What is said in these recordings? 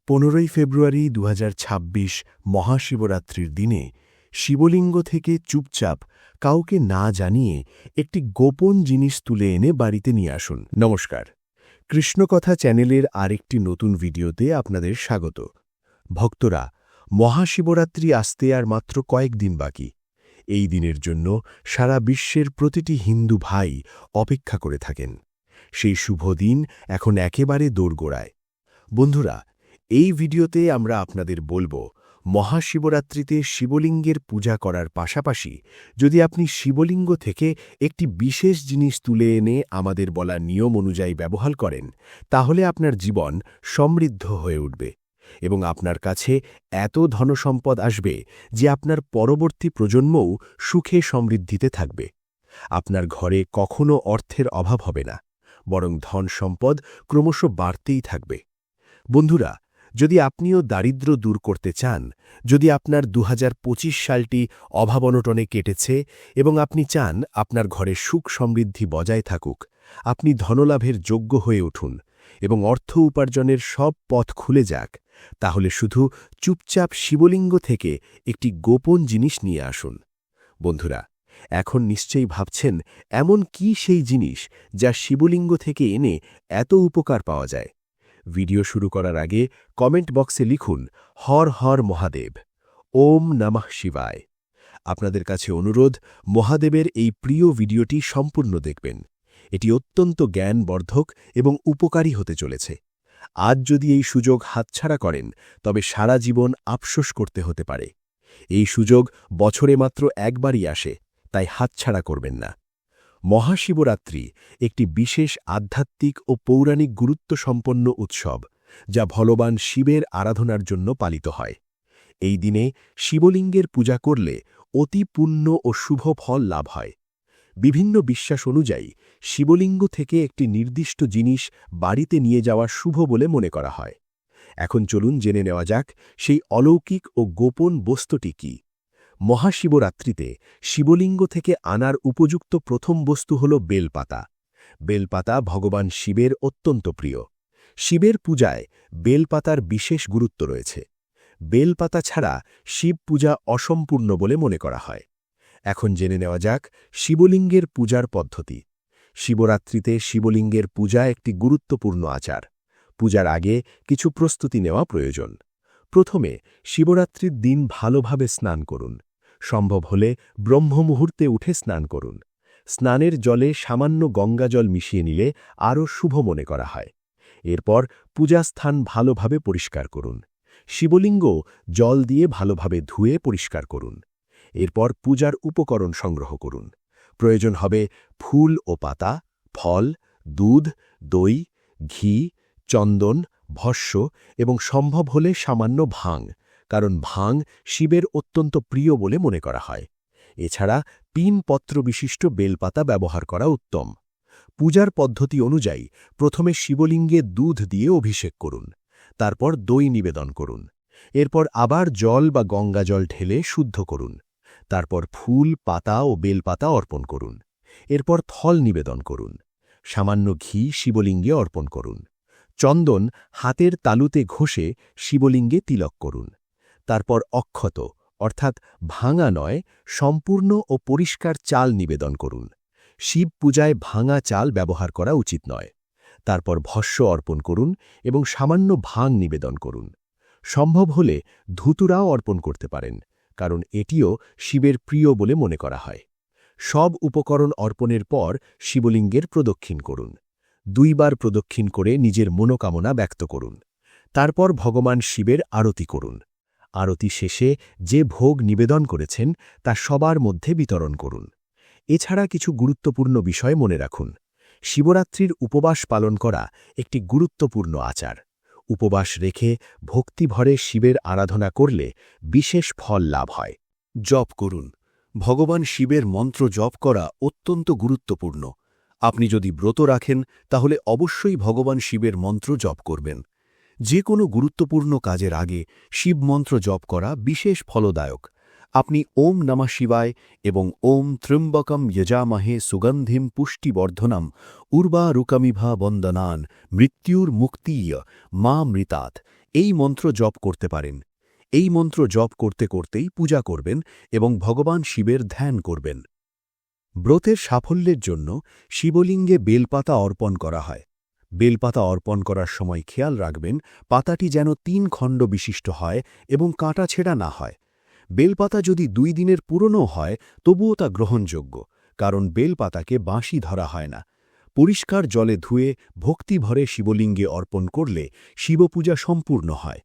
15ই ফেব্রুয়ারি 2026 মহাশিবরাত্রির দিনে শিবলিঙ্গ থেকে চুপচাপ কাউকে না জানিয়ে একটি গোপন জিনিস তুলে এনে বাড়িতে নিয়ে আসুন। নমস্কার, কৃষ্ণকথা চ্যানেলের আরেকটি নতুন ভিডিওতে আপনাদের স্বাগত। ভক্তরা, মহাশিবরাত্রি আসতে আর মাত্র কয়েকদিন বাকি। এই দিনের জন্য সারা বিশ্বের প্রতিটি হিন্দু ভাই অপেক্ষা করে থাকেন। সেই শুভ দিন এখন একেবারে দোরগোড়ায়। বন্ধুরা, এই ভিডিওতে আমরা আপনাদের বলবো, মহাশিবরাত্রিতে শিবলিঙ্গের পূজা করার পাশাপাশি যদি আপনি শিবলিঙ্গ থেকে একটি বিশেষ জিনিস তুলে এনে আমাদের বলা নিয়ম অনুযায়ী ব্যবহার করেন, তাহলে আপনার জীবন সমৃদ্ধ হয়ে উঠবে এবং আপনার কাছে এত ধনসম্পদ আসবে যে আপনার পরবর্তী প্রজন্মও সুখে সমৃদ্ধিতে থাকবে। আপনার ঘরে কখনো অর্থের অভাব হবে না, বরং ধন সম্পদ ক্রমশ বাড়তেই থাকবে। বন্ধুরা, যদি আপনিও দারিদ্র্য দূর করতে চান, যদি আপনার 2025 সালটি অভাব-অনটনে কেটেছে এবং আপনি চান আপনার ঘরে সুখ সমৃদ্ধি বজায় থাকুক, আপনি ধনলাভের যোগ্য হয়ে উঠুন এবং অর্থ উপার্জনের সব পথ খুলে যাক, তাহলে শুধু চুপচাপ শিবলিঙ্গ থেকে একটি গোপন জিনিস নিয়ে আসুন। বন্ধুরা, এখন নিশ্চয়ই ভাবছেন, এমন কি সেই জিনিস যা শিবলিঙ্গ থেকে এনে এত উপকার পাওয়া যায়? ভিডিও শুরু করার আগে কমেন্ট বক্সে লিখুন, হর হর মহাদেব, ওম নমঃ শিবায়। আপনাদের কাছে অনুরোধ, মহাদেবের এই প্রিয় ভিডিওটি সম্পূর্ণ দেখবেন। এটি অত্যন্ত জ্ঞানবর্ধক এবং উপকারী হতে চলেছে। আজ যদি এই সুযোগ হাতছাড়া করেন, তবে সারা জীবন আফসোস করতে হতে পারে। এই সুযোগ বছরে মাত্র একবারই আসে, তাই হাতছাড়া করবেন না। মহাশিবরাত্রি একটি বিশেষ আধ্যাত্মিক ও পৌরাণিক গুরুত্বসম্পন্ন উৎসব, যা ভগবান শিবের আরাধনার জন্য পালিত হয়। এই দিনে শিবলিঙ্গের পূজা করলে অতি পুণ্য ও শুভ ফল লাভ হয়। বিভিন্ন বিশ্বাস অনুযায়ী শিবলিঙ্গ থেকে একটি নির্দিষ্ট জিনিস বাড়িতে নিয়ে যাওয়া শুভ বলে মনে করা হয়। এখন চলুন জেনে নেওয়া যাক সেই অলৌকিক ও গোপন বস্তুটি কি। মহাশিবরাত্রিতে শিবলিঙ্গ থেকে আনার উপযুক্ত প্রথম বস্তু হল বেলপাতা। বেলপাতা ভগবান শিবের অত্যন্ত প্রিয়। শিবের পূজায় বেলপাতার বিশেষ গুরুত্ব রয়েছে। বেলপাতা ছাড়া শিব পূজা অসম্পূর্ণ বলে মনে করা হয়। এখন জেনে নেওয়া যাক শিবলিঙ্গের পূজার পদ্ধতি। শিবরাত্রিতে শিবলিঙ্গের পূজা একটি গুরুত্বপূর্ণ আচার। পূজার আগে কিছু প্রস্তুতি নেওয়া প্রয়োজন। প্রথমে শিবরাত্রির দিন ভালোভাবে স্নান করুন। সম্ভব হলে ব্রহ্মমুহূর্তে উঠে স্নান করুন। স্নানের জলে সামান্য গঙ্গাজল মিশিয়ে নিলে আরও শুভ মনে করা হয়। এরপর পূজাস্থান ভালোভাবে পরিষ্কার করুন। শিবলিঙ্গ জল দিয়ে ভালোভাবে ধুয়ে পরিষ্কার করুন। এরপর পূজার উপকরণ সংগ্রহ করুন। প্রয়োজন হবে ফুল ও পাতা, ফল, দুধ, দই, ঘি, চন্দন, ভস্য এবং সম্ভব হলে সামান্য ভাং, কারণ ভাং শিবের অত্যন্ত প্রিয় বলে মনে করা হয়। এছাড়া পিনপত্র বিশিষ্ট বেলপাতা ব্যবহার করা উত্তম। পূজার পদ্ধতি অনুযায়ী প্রথমে শিবলিঙ্গে দুধ দিয়ে অভিষেক করুন। তারপর দই নিবেদন করুন। এরপর আবার জল বা গঙ্গাজল ঢেলে শুদ্ধ করুন। তারপর ফুল, পাতা ও বেলপাতা অর্পণ করুন। এরপর থল নিবেদন করুন। সামান্য ঘি শিবলিঙ্গে অর্পণ করুন। চন্দন হাতের তালুতে ঘষে শিবলিঙ্গে তিলক করুন। তারপর অক্ষত, অর্থাৎ ভাঙা নয়, সম্পূর্ণ ও পরিষ্কার চাল নিবেদন করুন। শিব পূজায় ভাঙা চাল ব্যবহার করা উচিত নয়। তারপর ভস্য অর্পণ করুন এবং সামান্য ভাং নিবেদন করুন। সম্ভব হলে ধুতুরাও অর্পণ করতে পারেন, কারণ এটিও শিবের প্রিয় বলে মনে করা হয়। সব উপকরণ অর্পণের পর শিবলিঙ্গের প্রদক্ষিণ করুন। 2 বার প্রদক্ষিণ করে নিজের মনোকামনা ব্যক্ত করুন। তারপর ভগবান শিবের আরতি করুন। আরতি শেষে যে ভোগ নিবেদন করেছেন তা সবার মধ্যে বিতরণ করুন। এছাড়া কিছু গুরুত্বপূর্ণ বিষয় মনে রাখুন। শিবরাত্রির উপবাস পালন করা একটি গুরুত্বপূর্ণ আচার। উপবাস রেখে ভক্তিভরে শিবের আরাধনা করলে বিশেষ ফল লাভ হয়। জপ করুন। ভগবান শিবের মন্ত্র জপ করা অত্যন্ত গুরুত্বপূর্ণ। আপনি যদি ব্রত রাখেন, তাহলে অবশ্যই ভগবান শিবের মন্ত্র জপ করবেন। যে কোনো গুরুত্বপূর্ণ কাজের আগে শিব মন্ত্র জপ করা বিশেষ ফলদায়ক। আপনি ওম নমঃ শিবায় এবং ওম ত্র্যম্বকম যজামহে সুগন্ধিম পুষ্টিবর্ধনম উর্বারুকমিভা বন্দনান মৃত্যুর মুক্তিয় মা মৃতাৎ এই মন্ত্র জপ করতে পারেন। এই মন্ত্র জপ করতে করতেই পূজা করবেন এবং ভগবান শিবের ধ্যান করবেন। ব্রতের সাফল্যের জন্য শিবলিঙ্গে বেলপাতা অর্পণ করা হয়। বেলপাতা অর্পণ করার সময় খেয়াল রাখবেন পাতাটি যেন ৩ খণ্ড বিশিষ্ট হয় এবং কাঁটা ছেঁড়া না হয়। বেলপাতা যদি ২ দিনের পুরনো হয় তবুও তা গ্রহণযোগ্য, কারণ বেলপাতাকে বাঁশি ধরা হয় না। পরিষ্কার জলে ধুয়ে ভক্তিভরে শিবলিঙ্গে অর্পণ করলে শিবপূজা সম্পূর্ণ হয়।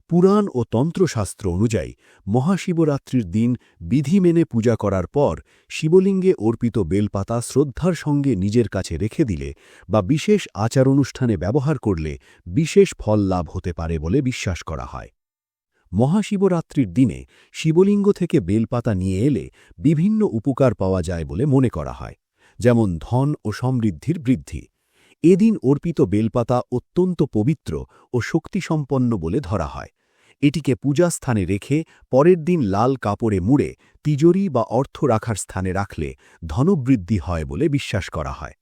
পুরাণ ও তন্ত্রশাস্ত্র অনুযায়ী মহাশিবরাত্রির দিন বিধি মেনে পূজা করার পর শিবলিঙ্গে অর্পিত বেলপাতা শ্রদ্ধার সঙ্গে নিজের কাছে রেখে দিলে বা বিশেষ আচার অনুষ্ঠানে ব্যবহার করলে বিশেষ ফল লাভ হতে পারে বলে বিশ্বাস করা হয়। মহাশিবরাত্রির দিনে শিবলিঙ্গ থেকে বেলপাতা নিয়ে এলে বিভিন্ন উপকার পাওয়া যায় বলে মনে করা হয়, যেমন ধন ও সমৃদ্ধির বৃদ্ধি। এদিন অর্পিত বেলপাতা অত্যন্ত পবিত্র ও শক্তিসম্পন্ন বলে ধরা হয়। এটিকে পূজাস্থানে রেখে পরের দিন লাল কাপড়ে মুড়ে তিজোরি বা অর্থ রাখার স্থানে রাখলে ধনবৃদ্ধি হয় বলে বিশ্বাস করা হয়।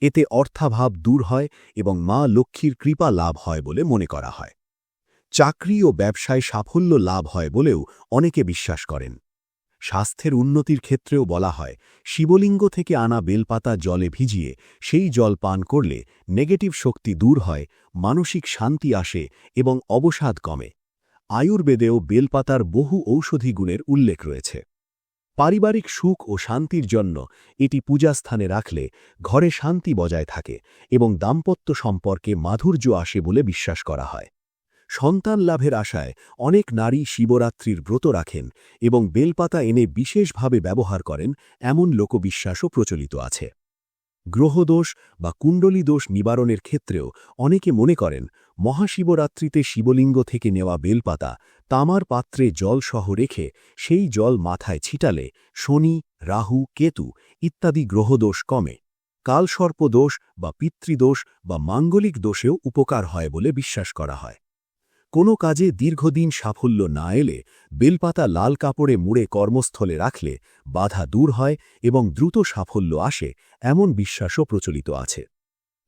এতে অর্থাভাব দূর হয় এবং মা লক্ষ্মীর কৃপা লাভ হয় বলে মনে করা হয়। চাকরি ও ব্যবসায় সাফল্য লাভ হয় বলেও অনেকে বিশ্বাস করেন। স্বাস্থ্যের উন্নতির ক্ষেত্রেও বলা হয় শিবলিঙ্গ থেকে আনা বেলপাতা জলে ভিজিয়ে সেই জল পান করলে নেগেটিভ শক্তি দূর হয়, মানসিক শান্তি আসে এবং অবসাদ কমে। আয়ুর্বেদেও বেলপাতার বহু ঔষধি গুণের উল্লেখ রয়েছে। পারিবারিক সুখ ও শান্তির জন্য এটি পূজাস্থানে রাখলে ঘরে শান্তি বজায় থাকে এবং দাম্পত্য সম্পর্কে মাধুর্য আসে বলে বিশ্বাস করা হয়। সন্তান লাভের আশায় অনেক নারী শিবরাত্রির ব্রত রাখেন এবং বেলপাতা এনে বিশেষভাবে ব্যবহার করেন, এমন লোকবিশ্বাসও প্রচলিত আছে। গ্রহদোষ বা কুণ্ডলী দোষ নিবারণের ক্ষেত্রেও অনেকে মনে করেন মহাশিবরাত্রিতে শিবলিঙ্গ থেকে নেওয়া বেলপাতা তামার পাত্রে জলসহ রেখে সেই জল মাথায় ছিটালে শনি, রাহু, কেতু ইত্যাদি গ্রহদোষ কমে। কালসর্পদোষ বা পিতৃদোষ বা মাঙ্গলিক দোষেও উপকার হয় বলে বিশ্বাস করা হয়। কোনো কাজে দীর্ঘদিন সাফল্য না এলে বেলপাতা লাল কাপড়ে মুড়ে কর্মস্থলে রাখলে বাধা দূর হয় এবং দ্রুত সাফল্য আসে, এমন বিশ্বাসও প্রচলিত আছে।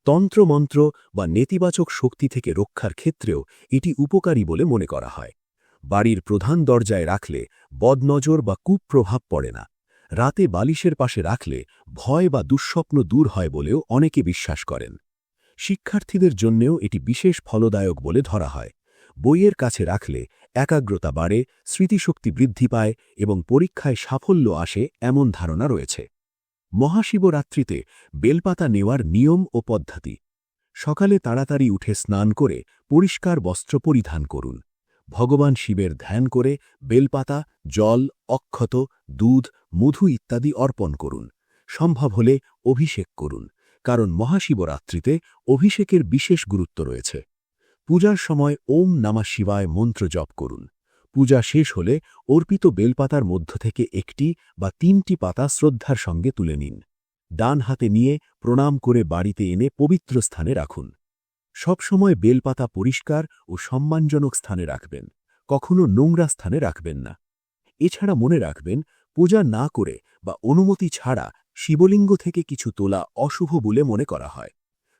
তন্ত্রমন্ত্র বা নেতিবাচক শক্তি থেকে রক্ষার ক্ষেত্রেও এটি উপকারী বলে মনে করা হয়। বাড়ির প্রধান দরজায় রাখলে বদনজর বা কুপ্রভাব পড়ে না। রাতে বালিশের পাশে রাখলে ভয় বা দুঃস্বপ্ন দূর হয় বলেও অনেকে বিশ্বাস করেন। শিক্ষার্থীদের জন্যেও এটি বিশেষ ফলদায়ক বলে ধরা হয়। বইয়ের কাছে রাখলে একাগ্রতা বাড়ে, স্মৃতিশক্তি বৃদ্ধি পায় এবং পরীক্ষায় সাফল্য আসে, এমন ধারণা রয়েছে। মহাশিবরাত্রিতে বেলপাতা নেওয়ার নিয়ম ও পদ্ধতি। সকালে তাড়াতাড়ি উঠে স্নান করে পরিষ্কার বস্ত্র পরিধান করুন। ভগবান শিবের ধ্যান করে বেলপাতা, জল, অক্ষত, দুধ, মধু ইত্যাদি অর্পণ করুন। সম্ভব হলে অভিষেক করুন, কারণ মহাশিবরাত্রিতে অভিষেকের বিশেষ গুরুত্ব রয়েছে। পূজার সময় ওম নমঃ শিবায় মন্ত্র জপ করুন। পূজা শেষ হলে অর্পিত বেলপাতার মধ্য থেকে 1টি বা 3টি পাতা শ্রদ্ধার সঙ্গে তুলে নিন। ডান হাতে নিয়ে প্রণাম করে বাড়িতে এনে পবিত্র স্থানে রাখুন। সবসময় বেলপাতা পরিষ্কার ও সম্মানজনক স্থানে রাখবেন, কখনো নোংরা স্থানে রাখবেন না। এছাড়া মনে রাখবেন, পূজা না করে বা অনুমতি ছাড়া শিবলিঙ্গ থেকে কিছু তোলা অশুভ বলে মনে করা হয়।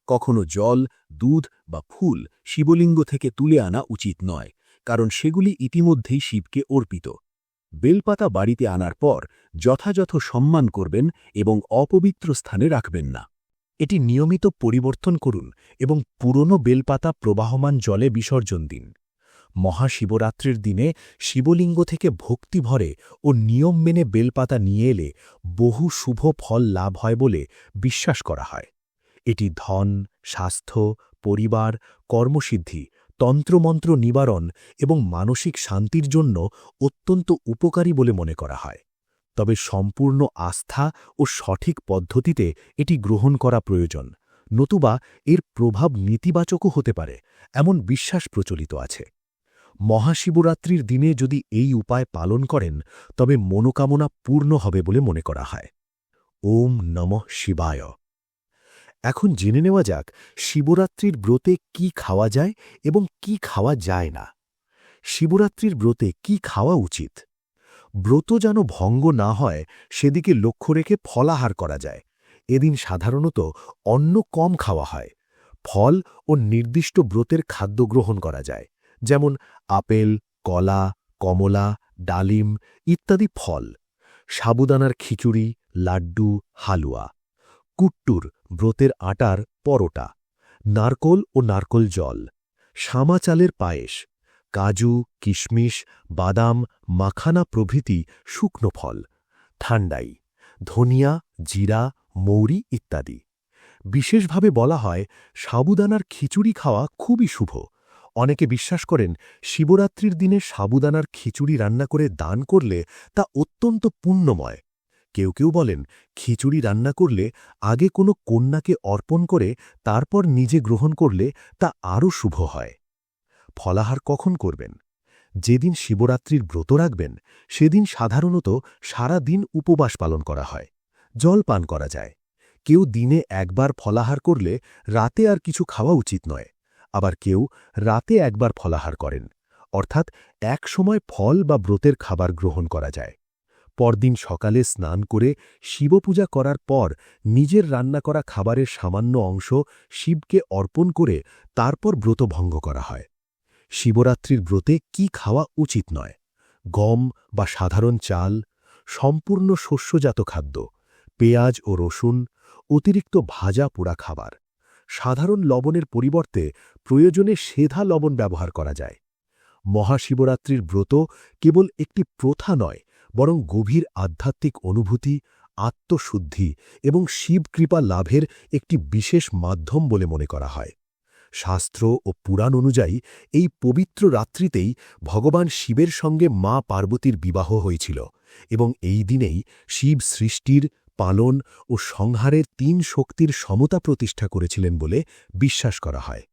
কখনো জল, দুধ বা ফুল শিবলিঙ্গ থেকে তুলে আনা উচিত নয়, কারণ সেগুলি ইতিমধ্যেই শিবকে অর্পিত। বেলপাতা বাড়িতে আনার পর যথাযথ সম্মান করবেন এবং অপবিত্র স্থানে রাখবেন না। এটি নিয়মিত পরিবর্তন করুন এবং পুরনো বেলপাতা প্রবাহমান জলে বিসর্জন দিন। মহাশিবরাত্রির দিনে শিবলিঙ্গ থেকে ভক্তিভরে ও নিয়ম মেনে বেলপাতা নিয়ে এলে বহু শুভ ফল লাভ হয় বলে বিশ্বাস করা হয়। এটি ধন, স্বাস্থ্য, পরিবার, কর্মসিদ্ধি, তন্ত্রমন্ত্র নিবারণ এবং মানসিক শান্তির জন্য অত্যন্ত উপকারী বলে মনে করা হয়। তবে সম্পূর্ণ আস্থা ও সঠিক পদ্ধতিতে এটি গ্রহণ করা প্রয়োজন, নতুবা এর প্রভাব নেতিবাচকও হতে পারে, এমন বিশ্বাস প্রচলিত আছে। মহাশিবরাত্রির দিনে যদি এই উপায় পালন করেন তবে মনোকামনা পূর্ণ হবে বলে মনে করা হয়। ওম নমঃ শিবায়। এখন জেনে নেওয়া যাক শিবরাত্রির ব্রতে কি খাওয়া যায় এবং কি খাওয়া যায় না। শিবরাত্রির ব্রতে কি খাওয়া উচিত? ব্রত যেন ভঙ্গ না হয় সেদিকে লক্ষ্য রেখে ফলাহার করা যায়। এদিন সাধারণত অন্ন কম খাওয়া হয়। ফল ও নির্দিষ্ট ব্রতের খাদ্য গ্রহণ করা যায়, যেমন আপেল, কলা, কমলা, ডালিম ইত্যাদি ফল, সাবুদানার খিচুড়ি, লাড্ডু, হালুয়া, কুট্টুর ব্রতের আটার পরোটা, নারকোল ও নারকোল জল, শামা চালের পায়েস, কাজু, কিশমিশ, বাদাম, মাখানা প্রভৃতি শুকনো ফল, ঠান্ডাই, ধনিয়া, জিরা, মৌরি ইত্যাদি। বিশেষভাবে বলা হয় সাবুদানার খিচুড়ি খাওয়া খুবই শুভ। অনেকে বিশ্বাস করেন শিবরাত্রির দিনে সাবুদানার খিচুড়ি রান্না করে দান করলে তা অত্যন্ত পুণ্যময়। কেউ কেউ বলেন খিচুড়ি রান্না করলে আগে কোনো কন্যাকে অর্পণ করে তারপর নিজে গ্রহণ করলে তা আরও শুভ হয়। ফলাহার কখন করবেন? যেদিন শিবরাত্রির ব্রত রাখবেন সেদিন সাধারণত সারা দিন উপবাস পালন করা হয়, জল পান করা যায়। কেউ দিনে একবার ফলাহার করলে রাতে আর কিছু খাওয়া উচিত নয়। আবার কেউ রাতে একবার ফলাহার করেন, অর্থাৎ এক সময় ফল বা ব্রতের খাবার গ্রহণ করা যায়। পরদিন সকালে স্নান করে শিবপূজা করার পর নিজের রান্না করা খাবারের সামান্য অংশ শিবকে অর্পণ করে তারপর ব্রত ভঙ্গ করা হয়। শিবরাত্রির ব্রতে কি খাওয়া উচিত নয়? গম বা সাধারণ চাল, সম্পূর্ণ শস্যজাত খাদ্য, পেঁয়াজ ও রসুন, অতিরিক্ত ভাজা পোড়া খাবার, সাধারণ লবণের পরিবর্তে প্রয়োজনে সেধা লবণ ব্যবহার করা যায়। মহাশিবরাত্রির ব্রত কেবল একটি প্রথা নয়, বরং গভীর আধ্যাত্মিক অনুভূতি, আত্মশুদ্ধি এবং শিবকৃপা লাভের একটি বিশেষ মাধ্যম বলে মনে করা হয়। শাস্ত্র ও পুরাণ অনুযায়ী এই পবিত্র রাত্রিতেই ভগবান শিবের সঙ্গে মা পার্বতীর বিবাহ হয়েছিল এবং এই দিনেই শিব সৃষ্টির, পালন ও সংহারের ৩ শক্তির সমতা প্রতিষ্ঠা করেছিলেন বলে বিশ্বাস করা হয়।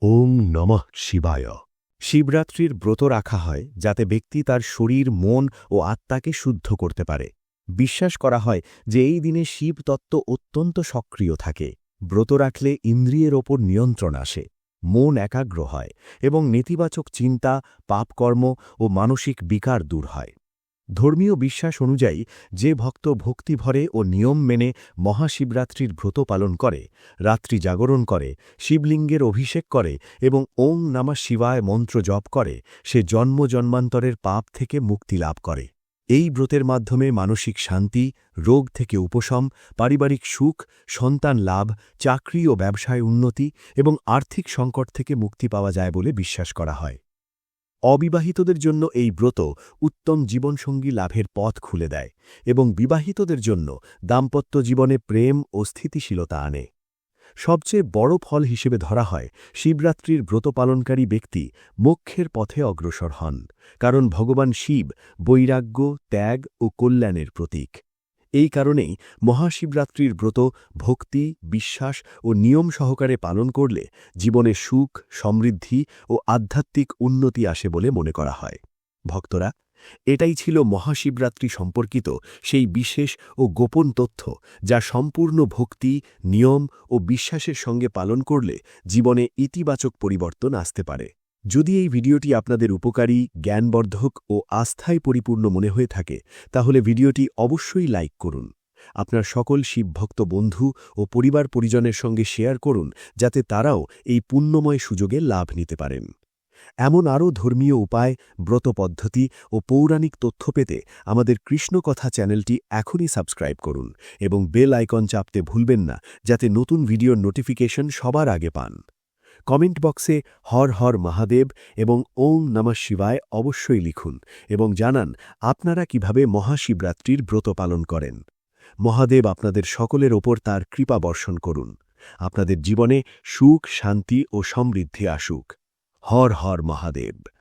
ওং নমঃ শিবায়। শিবরাত্রির ব্রত রাখা হয় যাতে ব্যক্তি তার শরীর, মন ও আত্মাকে শুদ্ধ করতে পারে। বিশ্বাস করা হয় যে এই দিনে শিব তত্ত্ব অত্যন্ত সক্রিয় থাকে। ব্রত রাখলে ইন্দ্রিয়ের ওপর নিয়ন্ত্রণ আসে, মন একাগ্র হয় এবং নেতিবাচক চিন্তা, পাপকর্ম ও মানসিক বিকার দূর হয়। ধর্মীয় বিশ্বাস অনুযায়ী যে ভক্ত ভক্তিভরে ও নিয়ম মেনে মহাশিবরাত্রির ব্রত পালন করে, রাত্রি জাগরণ করে, শিবলিঙ্গের অভিষেক করে এবং ওং নমঃ শিবায় মন্ত্র জপ করে, সে জন্ম জন্মান্তরের পাপ থেকে মুক্তি লাভ করে। এই ব্রতের মাধ্যমে মানসিক শান্তি, রোগ থেকে উপশম, পারিবারিক সুখ, সন্তান লাভ, চাকরি ও ব্যবসায় উন্নতি এবং আর্থিক সংকট থেকে মুক্তি পাওয়া যায় বলে বিশ্বাস করা হয়। অবিবাহিতদের জন্য এই ব্রত উত্তম জীবনসঙ্গী লাভের পথ খুলে দেয় এবং বিবাহিতদের জন্য দাম্পত্য জীবনে প্রেম ও স্থিতিশীলতা আনে। সবচেয়ে বড় ফল হিসেবে ধরা হয় শিবরাত্রির ব্রত পালনকারী ব্যক্তি মোক্ষের পথে অগ্রসর হন, কারণ ভগবান শিব বৈরাগ্য, ত্যাগ ও কল্যাণের প্রতীক। এই কারণেই মহাশিবরাত্রির ব্রত ভক্তি, বিশ্বাস ও নিয়ম সহকারে পালন করলে জীবনে সুখ, সমৃদ্ধি ও আধ্যাত্মিক উন্নতি আসে বলে মনে করা হয়। ভক্তরা, এটাই ছিল মহাশিবরাত্রি সম্পর্কিত সেই বিশেষ ও গোপন তথ্য যা সম্পূর্ণ ভক্তি, নিয়ম ও বিশ্বাসের সঙ্গে পালন করলে জীবনে ইতিবাচক পরিবর্তন আসতে পারে। যদি এই ভিডিওটি আপনাদের উপকারী, জ্ঞানবর্ধক ও আস্থায় পরিপূর্ণ মনে হয়ে থাকে তাহলে ভিডিওটি অবশ্যই লাইক করুন। আপনার সকল শিবভক্ত বন্ধু ও পরিবার পরিজনের সঙ্গে শেয়ার করুন যাতে তারাও এই পুণ্যময় সুযোগে লাভ নিতে পারেন। এমন আরও ধর্মীয় উপায়, ব্রত পদ্ধতি ও পৌরাণিক তথ্য পেতে আমাদের কৃষ্ণকথা চ্যানেলটি এখনই সাবস্ক্রাইব করুন এবং বেল আইকন চাপতে ভুলবেন না যাতে নতুন ভিডিওর নোটিফিকেশন সবার আগে পান। কমেন্ট বক্সে হর হর মহাদেব এবং ওং নমঃ শিবায় অবশ্যই লিখুন এবং জানান আপনারা কিভাবে মহাশিবরাত্রির ব্রত পালন করেন। মহাদেব আপনাদের সকলের ওপর তার কৃপা বর্ষণ করুন। আপনাদের জীবনে সুখ, শান্তি ও সমৃদ্ধি আসুক। হর হর মহাদেব।